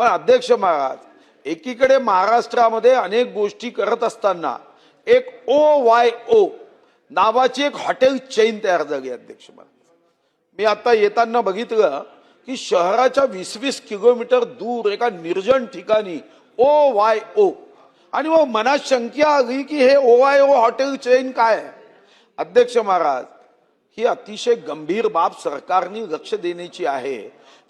पण अध्यक्ष महाराज, एकीकडे महाराष्ट्रामध्ये अनेक गोष्टी करत असताना एक OYO नावाची एक हॉटेल चेन तयार झाली अध्यक्ष महाराज। मी आता येताना बघितलं की शहराच्या 20-20 किलोमीटर दूर एका निर्जन ठिकाणी OYO, आणि मग मनात शंका आली की हे OYO हॉटेल चेन काय आहे। अध्यक्ष महाराज, ही अतिशय गंभीर बाब सरकारने लक्ष देण्याची आहे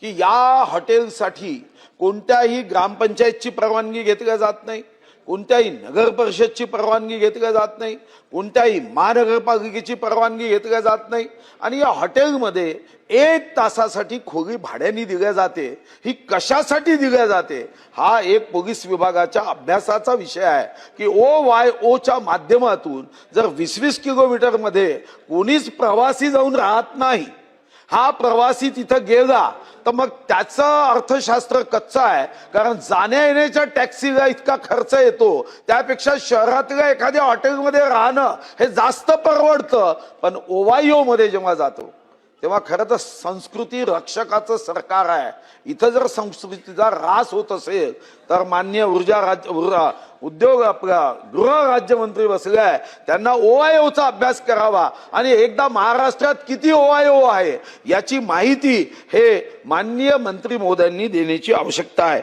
की या हॉटेलसाठी कोणत्याही ग्रामपंचायतची परवानगी घेतली जात नाही, कोणत्याही नगर परिषदची परवानगी घेतली जात नाही, कोणत्याही महानगरपालिकेची परवानगी घेतली जात नाही, आणि या हॉटेलमध्ये 1 तासासाठी खोली भाड्याने दिल्या जाते। ही कशासाठी दिल्या जाते हा एक पोलीस विभागाच्या अभ्यासाचा विषय आहे की OYOच्या माध्यमातून जर 20-20 किलोमीटर मध्ये कोणीच प्रवासी जाऊन राहत नाही, हा प्रवासी तिथं गेला तर मग त्याचं अर्थशास्त्र कच्चा आहे, कारण जाण्या येण्याच्या टॅक्सीला इतका खर्च येतो, त्यापेक्षा शहरातल्या एखाद्या हॉटेलमध्ये राहणं हे जास्त परवडतं। पण OYO मध्ये जेव्हा जातो तेव्हा खरं तर संस्कृती रक्षकाचं सरकार आहे। इथं जर संस्कृतीचा ऱ्हास होत असेल तर माननीय उद्योग आपला गृह राज्यमंत्री बसलाय, त्यांना OYOचा अभ्यास करावा आणि एकदा महाराष्ट्रात किती OYO आहे याची माहिती हे माननीय मंत्री महोदयांनी देण्याची आवश्यकता आहे।